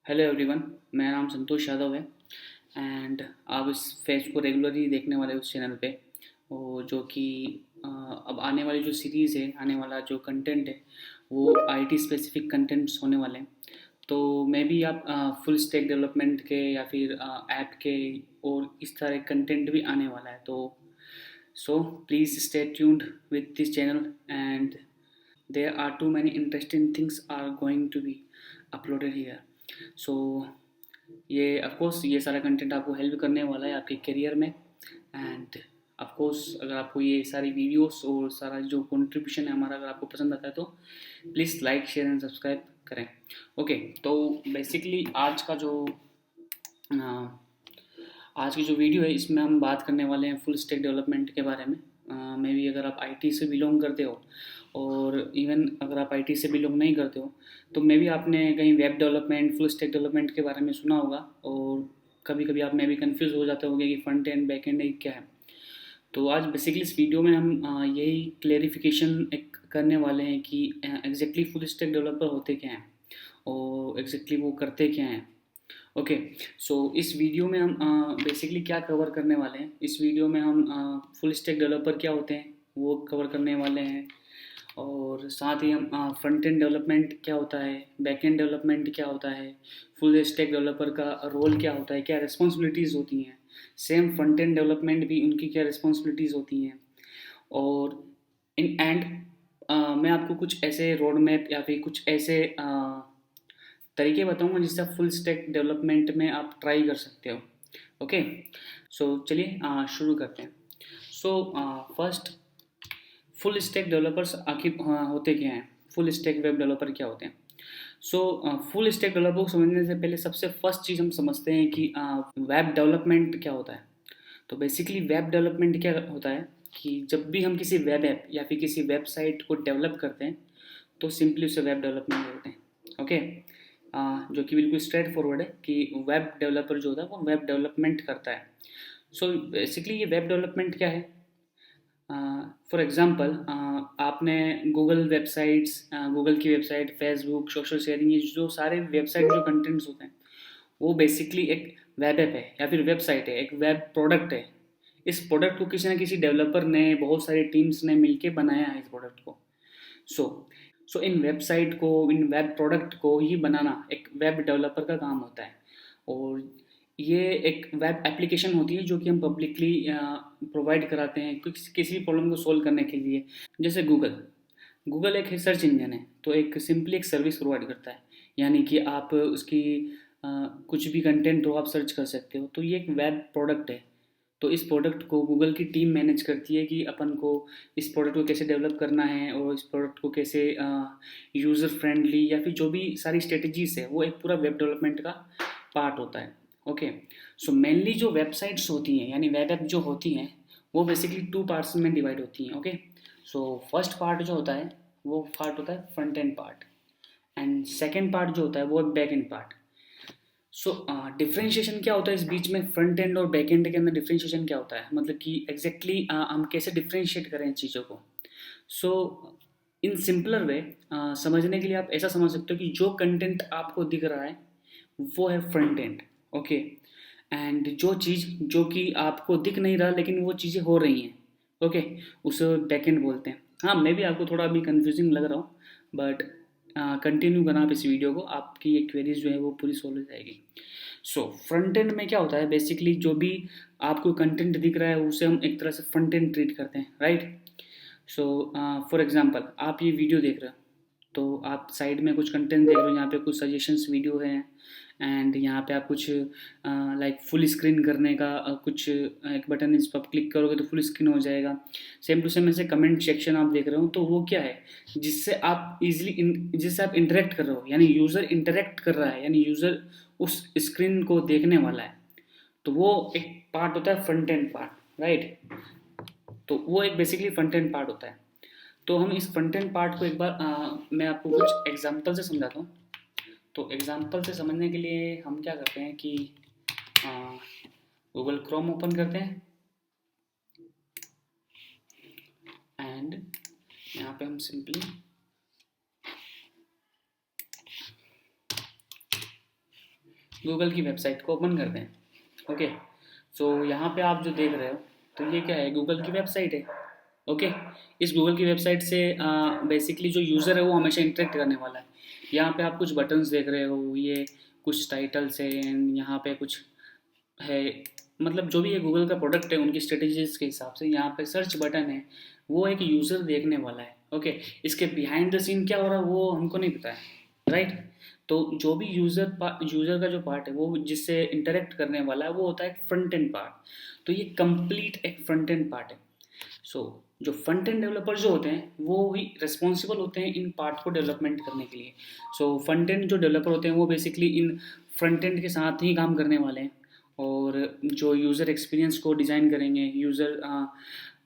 Hello everyone. मेरा नाम संतोष यादव है एंड आप इस फेज को रेगुलरली देखने वाले उस चैनल पे वो जो कि अब आने वाली जो सीरीज़ है, आने वाला जो कंटेंट है वो आईटी स्पेसिफिक कंटेंट्स होने वाले हैं। तो मे बी आप फुल स्टैक डेवलपमेंट के या फिर ऐप के और इस तरह कंटेंट भी आने वाला है। तो so please stay tuned with this channel and there are too many interesting things are going to be uploaded here. So ये ऑफ कोर्स ये सारा कंटेंट आपको हेल्प करने वाला है आपके करियर में एंड ऑफ कोर्स अगर आपको ये सारी वीडियोस और सारा जो कंट्रीब्यूशन है हमारा अगर आपको पसंद आता है तो please like share and subscribe करें। ओके, तो बेसिकली आज की जो वीडियो है इसमें हम बात करने वाले हैं फुल स्टैक डेवलपमेंट के बारे में। मे बी अगर आप आईटी से बिलोंग करते हो और इवन अगर आप आईटी से बिलोंग नहीं करते हो तो मे बी आपने कहीं web development full stack development के बारे में सुना होगा और कभी कभी आप मे बी कन्फ्यूज़ हो जाते होंगे कि फ्रंट एंड बैक एंड क्या है। तो आज बेसिकली इस वीडियो में हम यही क्लेरिफिकेशन एक करने वाले हैं कि एग्जैक्टली फुल स्टैक डेवलपर होते क्या हैं और एग्जैक्टली वो करते क्या हैं। ओके, सो इस वीडियो में हम बेसिकली क्या कवर करने वाले हैं, इस वीडियो में हम फुल स्टैक डेवलपर क्या होते हैं वो कवर करने वाले हैं और साथ ही हम फ्रंट एंड डेवलपमेंट क्या होता है, बैक एंड डेवलपमेंट क्या होता है, फुल स्टैक डेवलपर का रोल क्या होता है, क्या रिस्पॉन्सिबिलिटीज़ होती हैं, सेम फ्रंट एंड डेवलपमेंट भी उनकी क्या रिस्पॉन्सिबिलिटीज़ होती हैं। और इन एंड मैं आपको कुछ ऐसे रोड मैप या फिर कुछ ऐसे तरीके बताऊंगा जिससे आप फुल स्टैक डेवलपमेंट में आप ट्राई कर सकते हो। ओके, सो चलिए शुरू करते हैं। So first, full stack developers आखिर होते क्या हैं, फुल स्टैक वेब डेवलपर क्या होते हैं। सो फुल स्टैक डेवलपर को समझने से पहले सबसे फर्स्ट चीज़ हम समझते हैं कि वेब डेवलपमेंट क्या होता है। तो बेसिकली वेब डेवलपमेंट क्या होता है कि जब भी हम किसी वेब ऐप या फिर किसी वेबसाइट को डेवलप करते हैं तो सिंपली उसे वेब डेवलपमेंट बोलते हैं। ओके, जो कि बिल्कुल स्ट्रेट फॉरवर्ड है कि वेब डेवलपर जो होता है वो वेब डेवलपमेंट करता है। सो बेसिकली ये वेब डेवलपमेंट क्या है। फॉर एग्जांपल आपने गूगल वेबसाइट्स, गूगल की वेबसाइट, फेसबुक, सोशल शेयरिंग, ये जो सारे वेबसाइट जो कंटेंट्स होते हैं वो बेसिकली एक वेब ऐप है या फिर वेबसाइट है, एक वेब प्रोडक्ट है। इस प्रोडक्ट को किसी ना किसी डेवलपर ने, बहुत सारी टीम्स ने मिलके बनाया है इस प्रोडक्ट को। सो इन वेबसाइट को, इन वेब प्रोडक्ट को ही बनाना एक वेब डेवलपर का काम होता है। और ये एक वेब एप्लीकेशन होती है जो कि हम पब्लिकली प्रोवाइड कराते हैं किसी भी प्रॉब्लम को सोल्व करने के लिए। जैसे गूगल, गूगल एक सर्च इंजन है तो एक सिंपली एक सर्विस प्रोवाइड करता है, यानी कि आप उसकी कुछ भी कंटेंट हो आप सर्च कर सकते हो। तो ये एक वेब प्रोडक्ट है। तो इस प्रोडक्ट को गूगल की टीम मैनेज करती है कि अपन को इस प्रोडक्ट को कैसे डेवलप करना है और इस प्रोडक्ट को कैसे यूज़र फ्रेंडली या फिर जो भी सारी स्ट्रेटजीज है वो एक पूरा वेब डेवलपमेंट का पार्ट होता है। ओके, सो मेनली जो वेबसाइट्स होती हैं यानी वेब ऐप जो होती हैं वो बेसिकली टू पार्ट्स में डिवाइड होती हैं। ओके, सो फर्स्ट पार्ट जो होता है वो पार्ट होता है front end part and second part जो होता है वो back and part. So differentiation क्या होता है इस बीच में, फ्रंट एंड और बैक एंड के अंदर डिफ्रेंशिएशन क्या होता है, मतलब कि एग्जैक्टली हम कैसे डिफ्रेंशिएट करें चीज़ों को। सो इन सिंपलर वे समझने के लिए आप ऐसा समझ सकते हो कि जो कंटेंट आपको दिख रहा है वो है फ्रंट एंड। ओके, एंड जो चीज़ जो कि आपको दिख नहीं रहा लेकिन वो चीज़ें हो रही हैं, ओके, उसे बैक एंड बोलते हैं। हाँ, मे भी आपको थोड़ा अभी कंफ्यूजिंग लग रहा हो बट कंटिन्यू करना आप इस वीडियो को, आपकी ये क्वेरीज जो है वो पूरी सोल्व हो जाएगी। सो फ्रंट एंड में क्या होता है, बेसिकली जो भी आपको कंटेंट दिख रहा है उसे हम एक तरह से फ्रंट एंड ट्रीट करते हैं, राइट। सो फॉर एग्जांपल आप ये वीडियो देख रहे हो तो आप साइड में कुछ कंटेंट देख रहे हो, यहाँ पे कुछ सजेशंस वीडियो हैं एंड यहाँ पे आप कुछ लाइक फुल स्क्रीन करने का कुछ एक बटन इस पर क्लिक करोगे तो फुल स्क्रीन हो जाएगा। सेम टू सेम ऐसे कमेंट सेक्शन आप देख रहे हो तो वो क्या है जिससे आप इजीली जिससे आप इंटरेक्ट कर रहे हो, यानी यूज़र इंटरेक्ट कर रहा है, यानी यूज़र उस स्क्रीन को देखने वाला है। तो वो एक पार्ट होता है फ्रंट एंड पार्ट, राइट। तो वो एक बेसिकली फ्रंट एंड पार्ट होता है। तो हम इस फ्रंट एंड पार्ट को एक बार मैं आपको कुछ एग्जांपल से समझाता हूँ। तो एग्जांपल से समझने के लिए हम क्या करते हैं कि गूगल क्रोम ओपन करते हैं एंड यहाँ पे हम सिंपली गूगल की वेबसाइट को ओपन करते हैं। ओके, सो यहाँ पे आप जो देख रहे हो, तो ये क्या है, गूगल की वेबसाइट है। ओके, इस गूगल की वेबसाइट से बेसिकली जो यूज़र है वो हमेशा इंटरेक्ट करने वाला है। यहाँ पे आप कुछ बटन्स देख रहे हो, ये कुछ टाइटल्स हैं, यहाँ पे कुछ है, मतलब जो भी ये गूगल का प्रोडक्ट है उनकी स्ट्रेटेजीज के हिसाब से यहाँ पे सर्च बटन है, वो एक यूज़र देखने वाला है। ओके, इसके बिहाइंड द सीन क्या हो रहा है वो हमको नहीं पता है, राइट। तो जो भी यूज़र का जो पार्ट है वो जिससे इंटरेक्ट करने वाला है वो होता है फ्रंट एंड पार्ट। तो ये कंप्लीट एक फ्रंट एंड पार्ट है। सो जो फ्रंट एंड डेवलपर जो होते हैं वो ही रिस्पॉन्सिबल होते हैं इन पार्ट को डेवलपमेंट करने के लिए। सो फ्रंट एंड जो डेवलपर होते हैं वो बेसिकली इन फ्रंट एंड के साथ ही काम करने वाले हैं, और जो यूज़र एक्सपीरियंस को डिज़ाइन करेंगे, यूज़र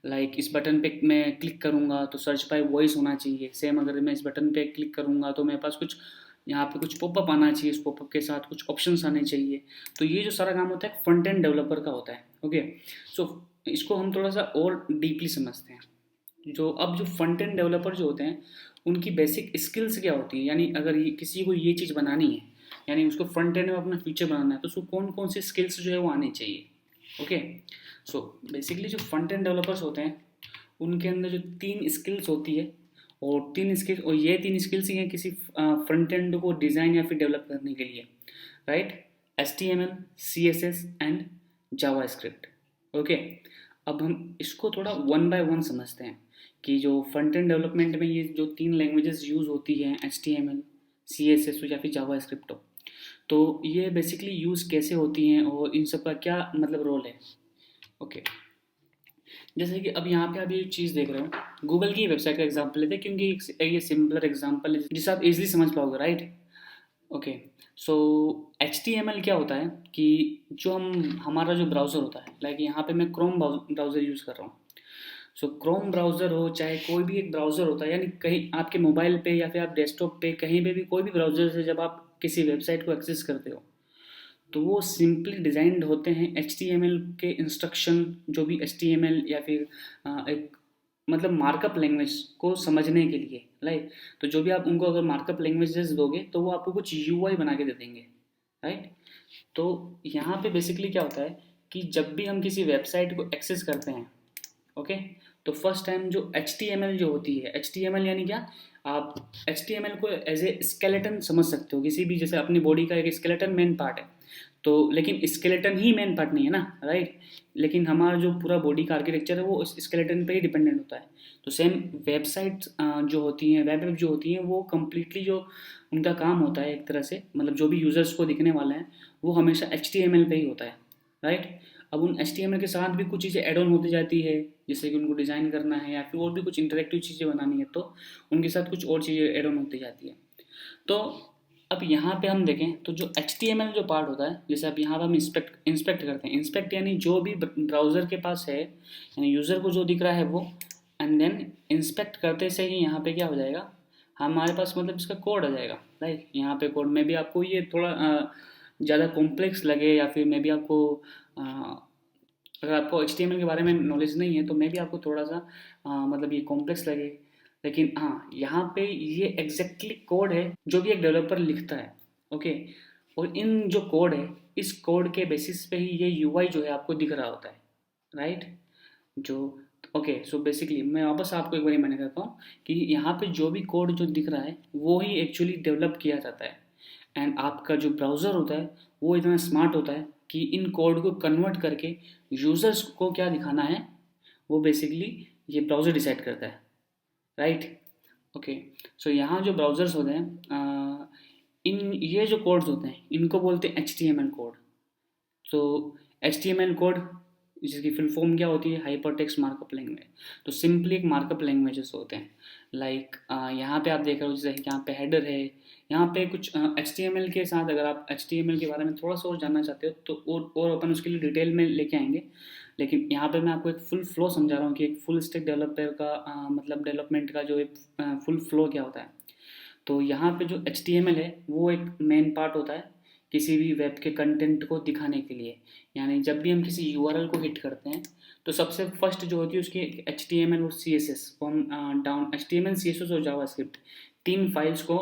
लाइक इस बटन पे मैं क्लिक करूँगा तो सर्च बाय वॉइस होना चाहिए, सेम अगर मैं इस बटन पे क्लिक करूँगा तो मेरे पास कुछ यहाँ पे कुछ पॉपअप आना चाहिए, उस पॉपअप के साथ कुछ ऑप्शंस आने चाहिए। तो ये जो सारा काम होता है फ्रंट एंड डेवलपर का होता है। ओके, सो इसको हम थोड़ा सा और डीपली समझते हैं। जो फ्रंट एंड डेवलपर जो होते हैं उनकी बेसिक स्किल्स क्या होती है, यानी अगर किसी को ये चीज़ बनानी है, यानी उसको फ्रंट एंड में अपना फ्यूचर बनाना है, तो उसको कौन कौन से स्किल्स जो है वो आने चाहिए। ओके, सो बेसिकली जो फ्रंट एंड डेवलपर्स होते हैं उनके अंदर जो 3 स्किल्स होती है, और ये 3 स्किल्स ही हैं किसी फ्रंट एंड को डिज़ाइन या फिर डेवलप करने के लिए, right. HTML, CSS and JavaScript. Okay, अब हम इसको थोड़ा वन बाय वन समझते हैं कि जो फ्रंट एंड डेवलपमेंट में ये जो 3 लैंग्वेजेस यूज़ होती हैं, HTML, CSS या फिर जावास्क्रिप्ट हो, तो ये बेसिकली यूज़ कैसे होती हैं और इन सब का क्या मतलब रोल है। ओके, जैसे कि अब यहाँ पे आप ये चीज़ देख रहे हो, गूगल की वेबसाइट का एग्जांपल लेते हैं क्योंकि ये सिंपलर एग्जांपल है जिसे आप इजीली समझ पाओगे, राइट। ओके, सो HTML क्या होता है कि जो हमारा जो ब्राउज़र होता है, लाइक यहाँ पे मैं क्रोम ब्राउज़र यूज़ कर रहा हूँ। सो क्रोम ब्राउज़र हो चाहे कोई भी एक ब्राउज़र होता है, यानी कहीं आपके मोबाइल पे या फिर आप डेस्कटॉप पे कहीं पे भी कोई भी ब्राउज़र से जब आप किसी वेबसाइट को एक्सेस करते हो तो वो सिंपली डिज़ाइंड होते हैं HTML के इंस्ट्रक्शन, जो भी HTML या फिर एक मतलब मार्कअप लैंग्वेज को समझने के लिए, राइट। तो जो भी आप उनको अगर मार्कअप लैंग्वेजेस दोगे तो वो आपको कुछ UI बना के दे देंगे, राइट। तो यहाँ पे बेसिकली क्या होता है कि जब भी हम किसी वेबसाइट को एक्सेस करते हैं, ओके, तो फर्स्ट टाइम जो HTML जो होती है, HTML यानी क्या, आप HTML को एज ए स्केलेटन समझ सकते हो, किसी भी जैसे अपनी बॉडी का एक स्केलेटन मेन पार्ट है, तो लेकिन स्केलेटन ही मेन पार्ट नहीं है ना, राइट। लेकिन हमारा जो पूरा बॉडी का आर्किटेक्चर है वो उस स्केलेटन पे ही डिपेंडेंट होता है। तो सेम वेबसाइट जो होती हैं, वेब जो होती हैं, वो कम्प्लीटली जो उनका काम होता है एक तरह से, मतलब जो भी यूज़र्स को दिखने वाला है वो हमेशा HTML पे ही होता है, राइट। अब उन HTML के साथ भी कुछ चीज़ें एड ऑन होती जाती है, जैसे कि उनको डिज़ाइन करना है या फिर और भी कुछ इंटरेक्टिव चीज़ें बनानी है तो उनके साथ कुछ और चीज़ें एड ऑन होती जाती है। तो अब यहाँ पे हम देखें तो जो HTML जो पार्ट होता है, जैसे अब यहाँ पे हम इंस्पेक्ट करते हैं, इंस्पेक्ट यानी जो भी ब्राउज़र के पास है, यानी यूज़र को जो दिख रहा है वो, एंड देन इंस्पेक्ट करते से ही यहाँ पे क्या हो जाएगा, हमारे पास मतलब इसका कोड आ जाएगा, राइट। यहाँ पे कोड में भी आपको ये थोड़ा ज़्यादा कॉम्प्लेक्स लगे या फिर मे भी आपको अगर आपको HTML के बारे में नॉलेज नहीं है तो मे भी आपको थोड़ा सा मतलब ये कॉम्प्लेक्स लगे, लेकिन हाँ यहाँ पे ये एग्जैक्टली कोड है जो भी एक डेवलपर लिखता है। ओके, और इन जो कोड है इस कोड के बेसिस पे ही ये UI जो है आपको दिख रहा होता है, राइट। जो ओके, सो बेसिकली मैं वापस आपको एक बार मैंने कहता हूँ कि यहाँ पे जो भी कोड जो दिख रहा है वो ही एक्चुअली डेवलप किया जाता है, एंड आपका जो ब्राउज़र होता है वो इतना स्मार्ट होता है कि इन कोड को कन्वर्ट करके यूज़र्स को क्या दिखाना है वो बेसिकली ये ब्राउज़र डिसाइड करता है, राइट। ओके, सो यहाँ जो ब्राउज़र्स होते हैं इन ये जो कोड्स होते हैं इनको बोलते हैं HTML कोड। तो HTML कोड जिसकी फुल फॉर्म क्या होती है, हाइपर टेक्स्ट मार्कअप लैंग्वेज। तो सिंपली एक मार्कअप लैंग्वेजेस होते हैं, लाइक यहाँ पे आप देख रहे हो जैसे यहाँ पे हेडर है, यहाँ पे कुछ HTML के साथ अगर आप HTML के बारे में थोड़ा सा और जानना चाहते हो तो और अपन उसके लिए डिटेल में लेके आएंगे, लेकिन यहाँ पे मैं आपको एक फुल फ्लो समझा रहा हूँ कि एक फुल स्टैक डेवलपर का मतलब डेवलपमेंट का जो एक फुल फ्लो क्या होता है। तो यहाँ पे जो HTML है वो एक मेन पार्ट होता है किसी भी वेब के कंटेंट को दिखाने के लिए, यानी जब भी हम किसी URL को हिट करते हैं तो सबसे फर्स्ट जो होती है उसकी HTML और CSS को हम डाउन HTML CSS और जावास्क्रिप्ट 3 फाइल्स को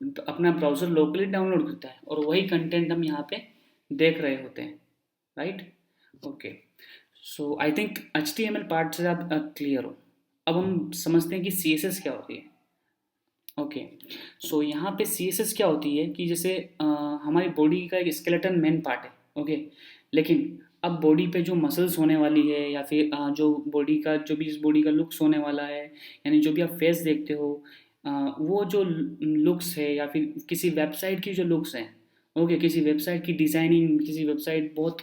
अपना ब्राउज़र लोकली डाउनलोड करता है और वही कंटेंट हम यहाँ पे देख रहे होते हैं, right? Okay, so I think HTML part से आप क्लियर हो। अब हम समझते हैं कि CSS क्या होती है। ओके, सो यहाँ पे CSS क्या होती है कि जैसे हमारी बॉडी का एक स्केलेटन मेन पार्ट है, ओके, लेकिन अब बॉडी पे जो मसल्स होने वाली है या फिर जो बॉडी का जो भी इस बॉडी का लुक्स होने वाला है, यानी जो भी आप फेस देखते हो, वो जो लुक्स है या फिर किसी वेबसाइट की जो लुक्स हैं, ओके, किसी वेबसाइट की डिज़ाइनिंग, किसी वेबसाइट बहुत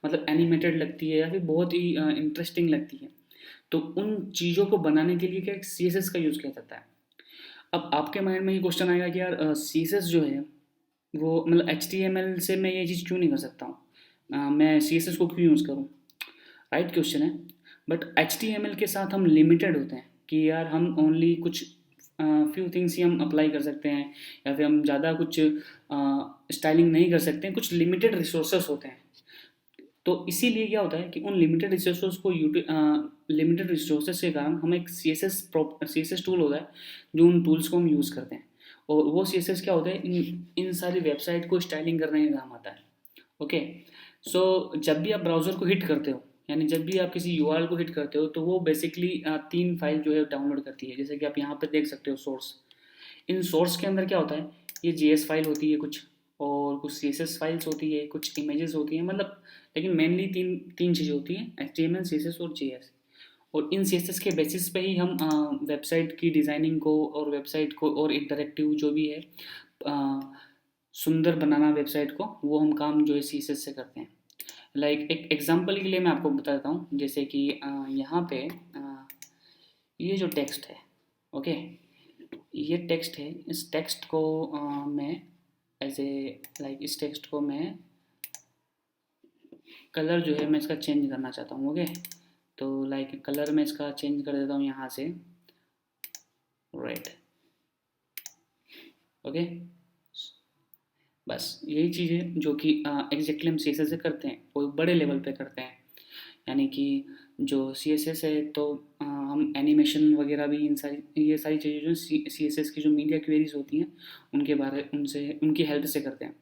मतलब एनिमेटेड लगती है या फिर बहुत ही इंटरेस्टिंग लगती है, तो उन चीज़ों को बनाने के लिए क्या CSS का यूज़ किया जाता है। अब आपके माइंड में ये क्वेश्चन आएगा कि यार CSS जो है वो मतलब HTML से मैं ये चीज़ क्यों नहीं कर सकता हूँ, मैं CSS को क्यों यूज़ करूँ, राइट क्वेश्चन है। बट HTML के साथ हम लिमिटेड होते हैं कि यार हम ओनली कुछ फ्यू थिंग्स ही हम अप्लाई कर सकते हैं या फिर हम ज़्यादा कुछ स्टाइलिंग नहीं कर सकते हैं, कुछ लिमिटेड रिसोर्सेस होते हैं। तो इसीलिए क्या होता है कि उन लिमिटेड रिसोर्सेज को लिमिटेड रिसोर्सेज के कारण हम एक CSS टूल होता है जो उन टूल्स को हम यूज़ करते हैं, और वो CSS क्या होता है, इन सारी वेबसाइट को स्टाइलिंग करने के काम आता है। ओके, सो जब भी आप ब्राउज़र को हिट करते हो, यानी जब भी आप किसी URL को हिट करते हो, तो वो बेसिकली 3 फाइल जो है डाउनलोड करती है, जैसे कि आप यहाँ पे देख सकते हो सोर्स। इन सोर्स के अंदर क्या होता है, ये JS फाइल होती है कुछ, और कुछ CSS फाइल्स होती है, कुछ इमेजेस होती हैं, मतलब लेकिन मेनली तीन तीन चीज़ें होती हैं, HTML, CSS और JS। और इन CSS के बेसिस पे ही हम वेबसाइट की डिज़ाइनिंग को और वेबसाइट को और इंटरेक्टिव जो भी है अ, सुंदर बनाना वेबसाइट को, वो हम काम जो है CSS से करते हैं। लाइक एक एग्जांपल के लिए मैं आपको बता देता हूँ, जैसे कि यहाँ पे ये जो टेक्स्ट है, ओके, ये टेक्स्ट है, इस टेक्स्ट को मैं एज ए लाइक इस टेक्स्ट को मैं कलर जो है मैं इसका चेंज करना चाहता हूँ, ओके। तो लाइक कलर मैं इसका चेंज कर देता हूँ यहाँ से रेड, ओके। बस यही चीज़ है जो कि एग्जैक्टली हम CSS से करते हैं, वो बड़े लेवल पे करते हैं। यानी कि जो CSS है तो हम एनिमेशन वगैरह भी इन सारी ये सारी चीज़ें जो CSS की जो मीडिया क्वेरीज होती हैं उनके बारे उनसे उनकी हेल्प से करते हैं।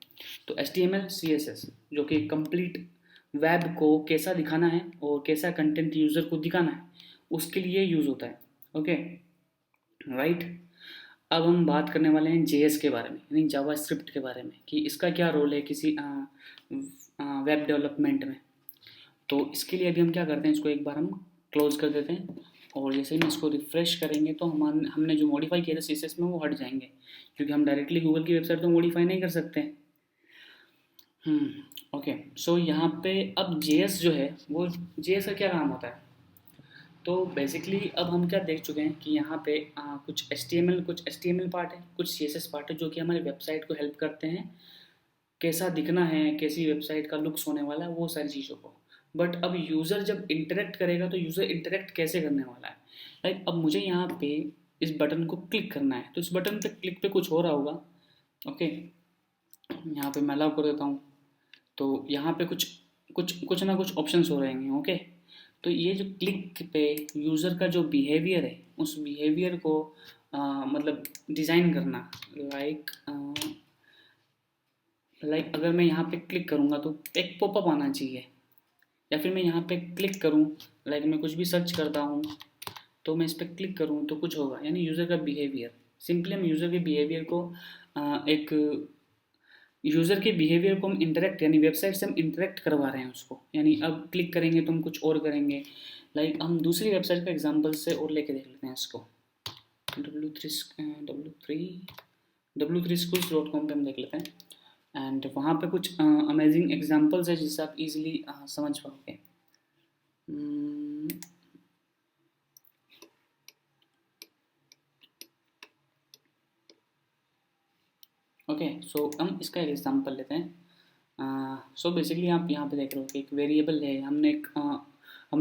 तो HTML CSS जो कि कंप्लीट वेब को कैसा दिखाना है और कैसा कंटेंट यूज़र को दिखाना है उसके लिए यूज़ होता है, ओके, राइट। अब हम बात करने वाले हैं JS के बारे में, यानी जावास्क्रिप्ट के बारे में, कि इसका क्या रोल है किसी वेब डेवलपमेंट में। तो इसके लिए अभी हम क्या करते हैं, इसको एक बार हम क्लोज कर देते हैं, और जैसे ही हम इसको रिफ्रेश करेंगे तो हमने जो मॉडिफाई किया था CSS में वो हट जाएंगे, क्योंकि हम डायरेक्टली गूगल की वेबसाइट तो मॉडिफाई नहीं कर सकते हैं। ओके, सो यहाँ पे अब JS जो है वो JS का क्या काम होता है। तो बेसिकली अब हम क्या देख चुके हैं कि यहाँ पे कुछ HTML पार्ट है, कुछ CSS पार्ट है जो कि हमारी वेबसाइट को हेल्प करते हैं कैसा दिखना है, कैसी वेबसाइट का लुक्स होने वाला है, वो सारी चीज़ों को। बट अब यूज़र जब इंटरेक्ट करेगा तो यूज़र इंटरेक्ट कैसे करने वाला है, लाइक अब मुझे यहाँ पे इस बटन को क्लिक करना है, तो इस बटन पे क्लिक पे कुछ हो रहा होगा, ओके। यहाँ पे मैं अलाउ कर देता हूँ, तो यहाँ पे कुछ कुछ कुछ ना कुछ ऑप्शंस हो रहेंगे, ओके। तो ये जो क्लिक पे यूज़र का जो बिहेवियर है उस बिहेवियर को मतलब डिज़ाइन करना, लाइक अगर मैं यहाँ पे क्लिक करूँगा तो एक पॉपअप आना चाहिए, या फिर मैं यहाँ पे क्लिक करूँ, लाइक मैं कुछ भी सर्च करता हूँ तो मैं इस पर क्लिक करूँ तो कुछ होगा, यानी यूज़र का बिहेवियर। सिंपली हम यूज़र के बिहेवियर को एक यूज़र के बिहेवियर को हम इंटरेक्ट यानी वेबसाइट से हम इंटरेक्ट करवा रहे हैं उसको, यानी अब क्लिक करेंगे तो हम कुछ और करेंगे। लाइक हम दूसरी वेबसाइट का एग्जांपल से और लेके देख लेते हैं इसको, w3schools.com पे हम देख लेते हैं, एंड वहाँ पे कुछ अमेजिंग एग्जांपल्स है जिससे आप इजीली समझ पाओगे। ओके, सो हम इसका एक एग्जांपल लेते हैं। सो बेसिकली आप यहाँ पे देख रहे हो कि एक वेरिएबल है, हमने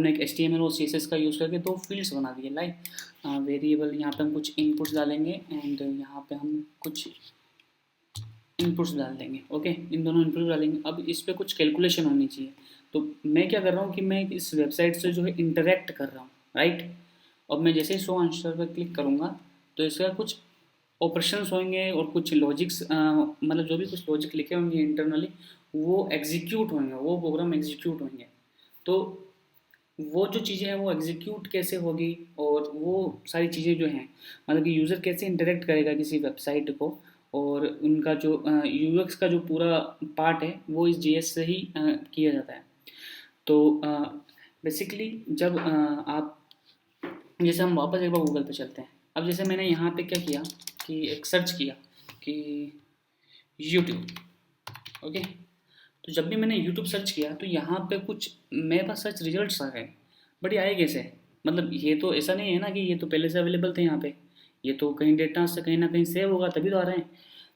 एक HTML और CSS का यूज़ करके दो फील्ड्स बना दिए। लाइक वेरिएबल यहाँ पे हम कुछ इनपुट्स डालेंगे एंड यहाँ पे हम कुछ इनपुट्स डाल देंगे, ओके। इन दोनों इनपुट डालेंगे, अब इस पर कुछ कैलकुलेशन होनी चाहिए। तो मैं क्या कर रहा हूँ कि मैं इस वेबसाइट से जो है इंटरेक्ट कर रहा हूँ, राइट। अब मैं जैसे ही शो आंसर पर क्लिक करूँगा तो इसका कुछ ऑपरेशंस होंगे और कुछ लॉजिक्स, मतलब जो भी कुछ लॉजिक लिखे होंगे इंटरनली वो एग्जीक्यूट होंगे, वो प्रोग्राम एग्जीक्यूट होंगे। तो वो जो चीज़ें हैं वो एग्जीक्यूट कैसे होगी और वो सारी चीज़ें जो हैं, मतलब कि यूज़र कैसे इंटरेक्ट करेगा किसी वेबसाइट को, और उनका जो यूएक्स का जो पूरा पार्ट है वो इस जीएस से ही किया जाता है। तो बेसिकली जब आप, जैसे हम वापस एक बार गूगल पे चलते हैं। अब जैसे मैंने यहाँ पे क्या किया कि एक सर्च किया कि यूट्यूब, ओके। तो जब भी मैंने यूट्यूब सर्च किया तो यहाँ पे कुछ मेरे पास सर्च रिजल्ट्स आ गए। बट ये आए कैसे? मतलब ये तो ऐसा नहीं है ना कि ये तो पहले से अवेलेबल थे यहाँ पे, ये तो कहीं डेटा से कहीं ना कहीं सेव होगा तभी तो आ रहे हैं।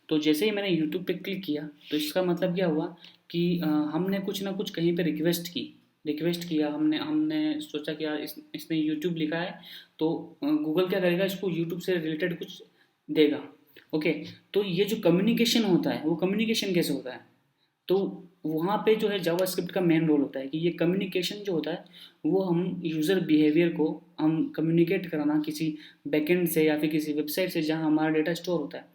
तो जैसे ही मैंने यूट्यूब पे क्लिक किया तो इसका मतलब क्या हुआ कि हमने कुछ ना कुछ कहीं पे रिक्वेस्ट किया, हमने हमने सोचा कि यार इसने यूट्यूब लिखा है तो गूगल क्या करेगा, इसको यूट्यूब से रिलेटेड कुछ देगा, ओके। तो ये जो कम्युनिकेशन होता है वो कम्युनिकेशन कैसे होता है? तो वहाँ पे जो है जावास्क्रिप्ट का मेन रोल होता है कि ये कम्युनिकेशन जो होता है वो हम यूज़र बिहेवियर को हम कम्युनिकेट कराना किसी बैकएंड से या फिर किसी वेबसाइट से जहाँ हमारा डेटा स्टोर होता है।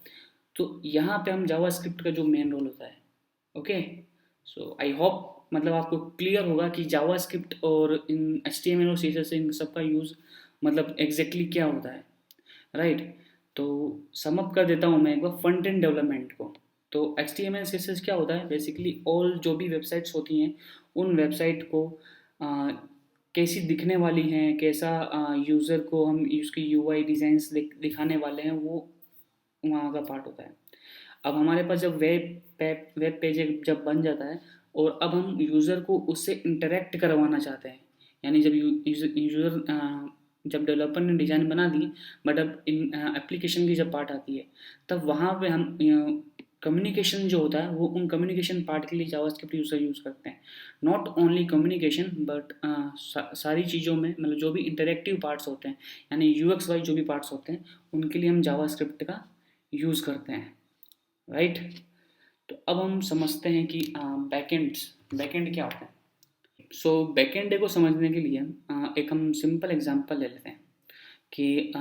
तो यहाँ पे हम जावास्क्रिप्ट का जो मेन रोल होता है, ओके। सो आई होप मतलब आपको क्लियर होगा कि जावास्क्रिप्ट और इन एचटीएमएल और सीएसएस इन सब का यूज़ मतलब एग्जैक्टली क्या होता है, राइट। तो सम अप कर देता हूँ मैं एक बार फ्रंट एंड डेवलपमेंट को। तो H T M L C S S क्या होता है, बेसिकली ऑल जो भी वेबसाइट्स होती हैं उन वेबसाइट को आ, कैसी दिखने वाली हैं, कैसा यूज़र को हम उसकी यूआई डिज़ाइंस दिखाने वाले हैं, वो वहाँ का पार्ट होता है। अब हमारे पास जब वेब पेज जब बन जाता है और अब हम यूज़र को उससे इंटरेक्ट करवाना चाहते हैं, यानी जब यूज़र जब डेवलपर ने डिज़ाइन बना दी, बट अब इन एप्लीकेशन की जब पार्ट आती है तब वहाँ पे हम कम्युनिकेशन जो होता है वो उन कम्युनिकेशन पार्ट के लिए जावास्क्रिप्ट यूज़र यूज़ करते हैं। नॉट ओनली कम्युनिकेशन बट सारी चीज़ों में, मतलब जो भी इंटरेक्टिव पार्ट्स होते हैं यानी यूएक्स वाइज जो भी पार्ट्स होते हैं उनके लिए हम जावास्क्रिप्ट का यूज़ करते हैं, राइट। तो अब हम समझते हैं कि बैकएंड क्या होता है। सो बैकएंड को समझने के लिए एक हम सिंपल एग्जांपल ले लेते हैं कि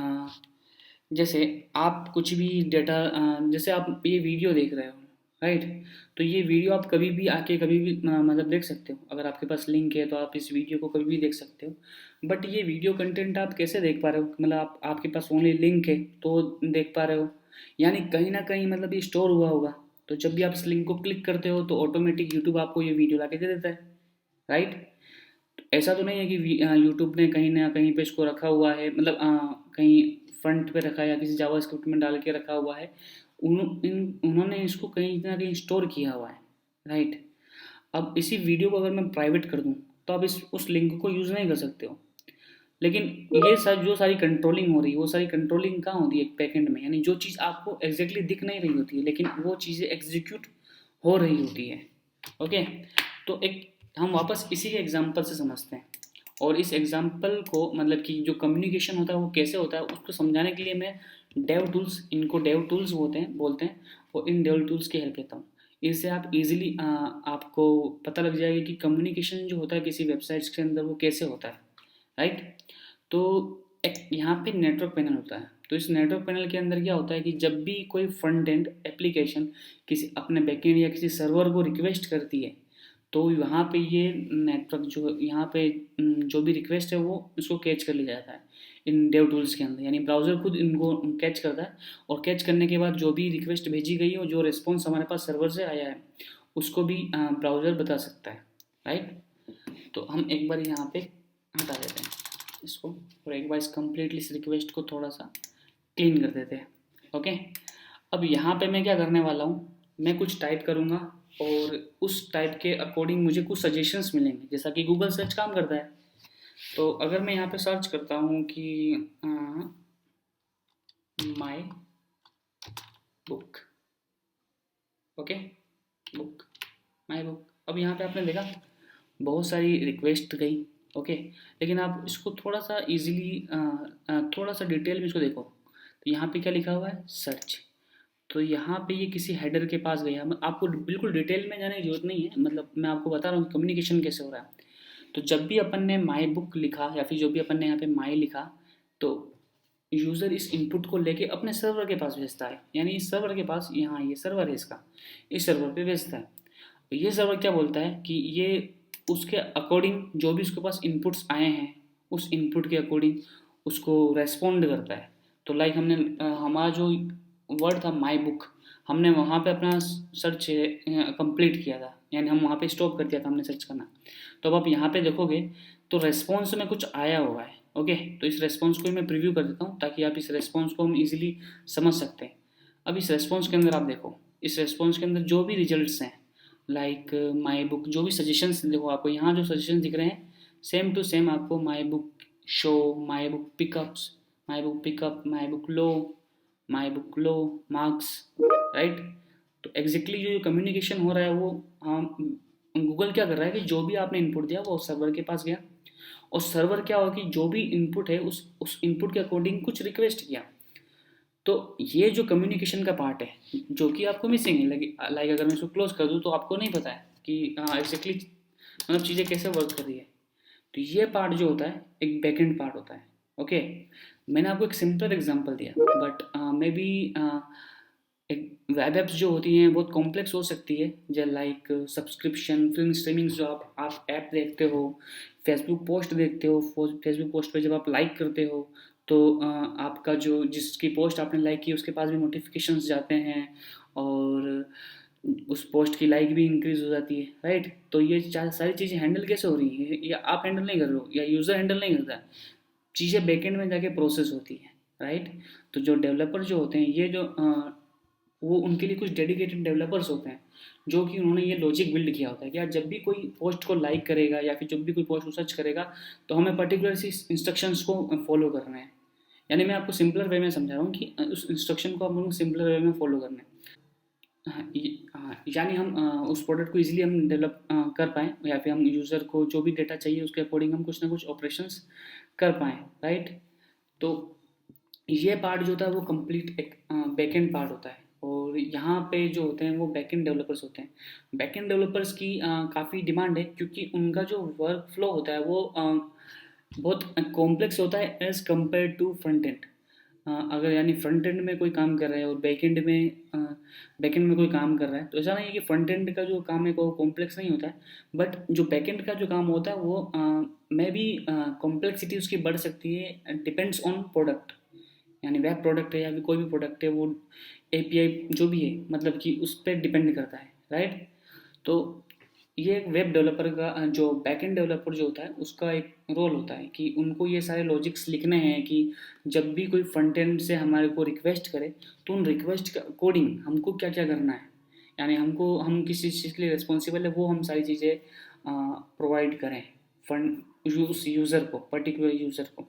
जैसे आप कुछ भी डेटा, जैसे आप ये वीडियो देख रहे हो, राइट। तो ये वीडियो आप कभी भी आके कभी भी मतलब देख सकते हो, अगर आपके पास लिंक है तो आप इस वीडियो को कभी भी देख सकते हो। बट ये वीडियो कंटेंट आप कैसे देख पा रहे हो, मतलब आपके पास ओनली लिंक है तो देख पा रहे हो, यानी कहीं ना कहीं मतलब ये स्टोर हुआ होगा। तो जब भी आप इस लिंक को क्लिक करते हो तो ऑटोमेटिक यूट्यूब आपको ये वीडियो ला के दे देता है, राइट। ऐसा तो नहीं है कि यूट्यूब ने कहीं ना कहीं पे इसको रखा हुआ है, मतलब कहीं फ्रंट पे रखा है या किसी जावास्क्रिप्ट में डाल के रखा हुआ है। उन्होंने इसको कहीं ना कहीं स्टोर किया हुआ है, राइट। अब इसी वीडियो को अगर मैं प्राइवेट कर दूं तो आप इस उस लिंक को यूज़ नहीं कर सकते हो। लेकिन ये जो सारी कंट्रोलिंग हो रही है वो सारी कंट्रोलिंग कहाँ होती है, एक बैकएंड में, यानी जो चीज़ आपको एग्जैक्टली दिख नहीं रही होती है लेकिन वो चीज़ें एग्जीक्यूट हो रही होती है, ओके। तो एक हम वापस इसी के एग्जांपल से समझते हैं, और इस एग्जांपल को मतलब कि जो कम्युनिकेशन होता है वो कैसे होता है उसको समझाने के लिए मैं डेव टूल्स, इनको डेव टूल्स बोलते हैं, और इन डेव टूल्स की हेल्प लेता हूँ। इससे आप इजीली आपको पता लग जाएगा कि कम्युनिकेशन जो होता है किसी वेबसाइट्स के अंदर वो कैसे होता है, राइट। तो एक यहाँ पे नेटवर्क पैनल होता है। तो इस नेटवर्क पैनल के अंदर क्या होता है कि जब भी कोई फ्रंट एंड एप्लीकेशन किसी अपने बैकएंड या किसी सर्वर को रिक्वेस्ट करती है तो वहाँ पे ये नेटवर्क जो यहाँ पे जो भी रिक्वेस्ट है वो उसको कैच कर लिया जाता है इन डेव टूल्स के अंदर, यानी ब्राउज़र खुद इनको कैच करता है। और कैच करने के बाद जो भी रिक्वेस्ट भेजी गई है, जो रिस्पॉन्स हमारे पास सर्वर से आया है उसको भी ब्राउज़र बता सकता है, राइट। तो हम एक बार यहाँ पे हटा देते हैं इसको, और एक बार इस कम्प्लीटली इस रिक्वेस्ट को थोड़ा सा क्लीन कर देते हैं, ओके। अब यहाँ पे मैं क्या करने वाला हूँ, मैं कुछ टाइप करूँगा और उस टाइप के अकॉर्डिंग मुझे कुछ सजेशंस मिलेंगे, जैसा कि गूगल सर्च काम करता है। तो अगर मैं यहाँ पे सर्च करता हूँ कि my book, okay, book, my book. अब यहाँ पे आपने देखा बहुत सारी रिक्वेस्ट गई, ओके। लेकिन आप इसको थोड़ा सा इजीली थोड़ा सा डिटेल में इसको देखो तो यहाँ पे क्या लिखा हुआ है, सर्च। तो यहाँ पे ये किसी हेडर के पास गया, आपको बिल्कुल डिटेल में जाने की जरूरत नहीं है, मतलब मैं आपको बता रहा हूँ कम्युनिकेशन कैसे हो रहा है। तो जब भी अपन ने माई बुक लिखा या फिर जो भी अपन ने यहाँ पे माई लिखा तो यूज़र इस इनपुट को लेके अपने सर्वर के पास भेजता है, यानी इस सर्वर के पास, यहाँ ये सर्वर है इसका, इस सर्वर पे भेजता है। ये सर्वर क्या बोलता है कि ये उसके अकॉर्डिंग जो भी उसके पास इनपुट्स आए हैं उस इनपुट के अकॉर्डिंग उसको रेस्पॉन्ड करता है। तो लाइक हमने हमारा जो वर्ड था माई बुक, हमने वहाँ पे अपना सर्च कंप्लीट किया था, यानी हम वहाँ पे स्टॉप कर दिया था हमने सर्च करना। तो अब आप यहाँ पे देखोगे तो रेस्पॉन्स में कुछ आया हुआ है। ओके, तो इस रेस्पॉन्स को मैं प्रीव्यू कर देता हूँ ताकि आप इस रेस्पॉन्स को हम इजीली समझ सकते हैं। अब इस रेस्पॉन्स के अंदर आप देखो, इस रेस्पॉन्स के अंदर जो भी रिजल्ट्स हैं लाइक माई बुक, जो भी सजेशंस देखो, आपको यहाँ जो सजेशन दिख रहे हैं सेम टू सेम आपको my book show, my book pickups, my book pickup, my book low marks, right. तो एग्जैक्टली जो कम्युनिकेशन हो रहा है वो गूगल क्या कर रहा है कि जो भी आपने इनपुट दिया वो सर्वर के पास गया, और सर्वर क्या होगा कि जो भी इनपुट है उस इनपुट के अकॉर्डिंग कुछ रिक्वेस्ट किया। तो ये जो कम्युनिकेशन का पार्ट है जो कि आपको मिसिंग है, लाइक अगर मैं इसको क्लोज कर दूँ तो आपको नहीं पता है कि एग्जैक्टली मतलब चीज़ें कैसे वर्क कर रही है। तो ये पार्ट जो होता है एक बैकएंड पार्ट होता है। ओके, मैंने आपको एक सिंपल एग्जांपल दिया, बट मे बी एक वेब एप्स जो होती हैं बहुत कॉम्प्लेक्स हो सकती है, जैसे लाइक सब्सक्रिप्शन, फिल्म स्ट्रीमिंग, जो आप ऐप देखते हो, फेसबुक पोस्ट देखते हो, फेसबुक पोस्ट पे जब आप लाइक करते हो तो आपका जो जिसकी पोस्ट आपने लाइक की उसके पास भी नोटिफिकेशंस जाते हैं, और उस पोस्ट की लाइक भी इंक्रीज हो जाती है, राइट। तो ये सारी चीज़ें हैंडल कैसे हो रही है, या आप हैंडल नहीं कर रहे हो या यूज़र हैंडल नहीं करता है, चीज़ें बैकएंड में जाके प्रोसेस होती है, राइट। तो जो डेवलपर जो होते हैं ये जो वो उनके लिए कुछ डेडिकेटेड डेवलपर्स होते हैं जो कि उन्होंने ये लॉजिक बिल्ड किया होता है कि यार जब भी कोई पोस्ट को लाइक करेगा या फिर जब भी कोई पोस्ट को सर्च करेगा तो हमें पर्टिकुलर सी इंस्ट्रक्शंस को फॉलो करना है। यानी मैं आपको सिंपलर वे में समझा रहा हूँ कि उस इंस्ट्रक्शन को हम लोग सिंपलर वे में फॉलो करना है। हाँ, यानी हम उस प्रोडक्ट को इजीली हम डेवलप कर पाएँ, या फिर हम यूज़र को जो भी डेटा चाहिए उसके अकॉर्डिंग हम कुछ ना कुछ ऑपरेशंस कर पाएँ, राइट। तो ये पार्ट जो होता है वो कंप्लीट एक बैकएंड पार्ट होता है, और यहाँ पे जो होते हैं वो बैकएंड डेवलपर्स होते हैं। बैकएंड डेवलपर्स की काफ़ी डिमांड है क्योंकि उनका जो वर्क फ्लो होता है वो बहुत कॉम्प्लेक्स होता है as compare to front end. अगर यानी फ्रंट एंड में कोई काम कर रहा है और बैक एंड में कोई काम कर रहा है, तो ऐसा नहीं है कि फ्रंट एंड का जो काम है वो कॉम्प्लेक्स नहीं होता है, बट जो बैक एंड का जो काम होता है वो मे बी कॉम्प्लेक्सिटी उसकी बढ़ सकती है, डिपेंड्स ऑन प्रोडक्ट। यानी वेब प्रोडक्ट है या फिर कोई भी प्रोडक्ट है, वो एपीआई जो भी है मतलब कि उस पर डिपेंड करता है, राइट। तो ये एक वेब डेवलपर का जो बैकएंड डेवलपर जो होता है उसका एक रोल होता है कि उनको ये सारे लॉजिक्स लिखने हैं कि जब भी कोई फ्रंट एंड से हमारे को रिक्वेस्ट करे तो उन रिक्वेस्ट के अकॉर्डिंग हमको क्या क्या करना है, यानी हम किस चीज़ के लिए रिस्पॉन्सिबल है वो हम सारी चीज़ें प्रोवाइड करें फ्रंट यूज़र को, पर्टिकुलर यूज़र को।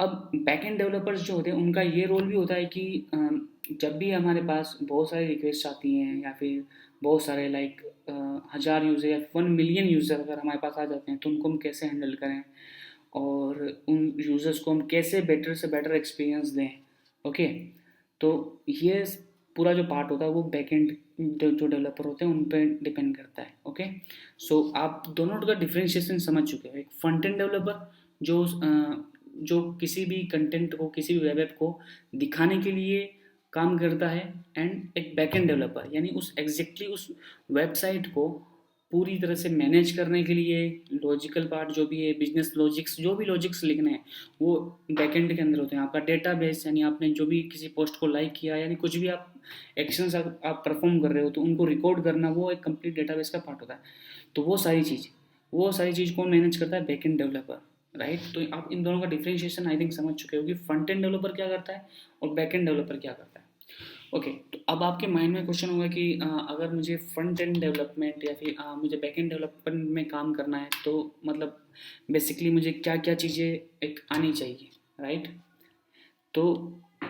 अब बैकएंड डेवलपर्स जो होते हैं उनका ये रोल भी होता है कि जब भी हमारे पास बहुत सारी रिक्वेस्ट आती हैं या फिर बहुत सारे लाइक 1000 यूज़र या 1 मिलियन यूज़र अगर हमारे पास आ जाते हैं तो उनको हम कैसे हैंडल करें, और उन यूज़र्स को हम कैसे बेटर से बेटर एक्सपीरियंस दें। ओके, तो ये पूरा जो पार्ट होता है वो बैकएंड जो डेवलपर होते हैं उन पर डिपेंड करता है। ओके, सो आप दोनों का डिफ्रेंशिएशन समझ चुके हो। एक फ्रंट एंड डेवलपर जो किसी भी कंटेंट को, किसी भी वेब ऐप को दिखाने के लिए काम करता है, एंड एक बैकएंड डेवलपर यानी उस एग्जैक्टली उस वेबसाइट को पूरी तरह से मैनेज करने के लिए लॉजिकल पार्ट जो भी है, बिजनेस लॉजिक्स, जो भी लॉजिक्स लिखने हैं वो बैकएंड के अंदर होते हैं। आपका डेटाबेस यानी आपने जो भी किसी पोस्ट को लाइक किया, यानी कुछ भी आप एक्शंस आप परफॉर्म कर रहे हो तो उनको रिकॉर्ड करना वो एक कंप्लीट डेटाबेस का पार्ट होता है। तो वो सारी चीज़ को मैनेज करता है बैकएंड डेवलपर, राइट। तो आप इन दोनों का डिफरेंशिएशन आई थिंक समझ चुके हो कि फ्रंट एंड डेवलपर क्या करता है और बैक एंड डेवलपर क्या करता है। ओके, तो अब आपके माइंड में क्वेश्चन होगा कि अगर मुझे फ्रंट एंड डेवलपमेंट या फिर मुझे बैक एंड डेवलपमेंट में काम करना है तो मतलब बेसिकली मुझे क्या क्या चीज़ें एक आनी चाहिए, राइट। तो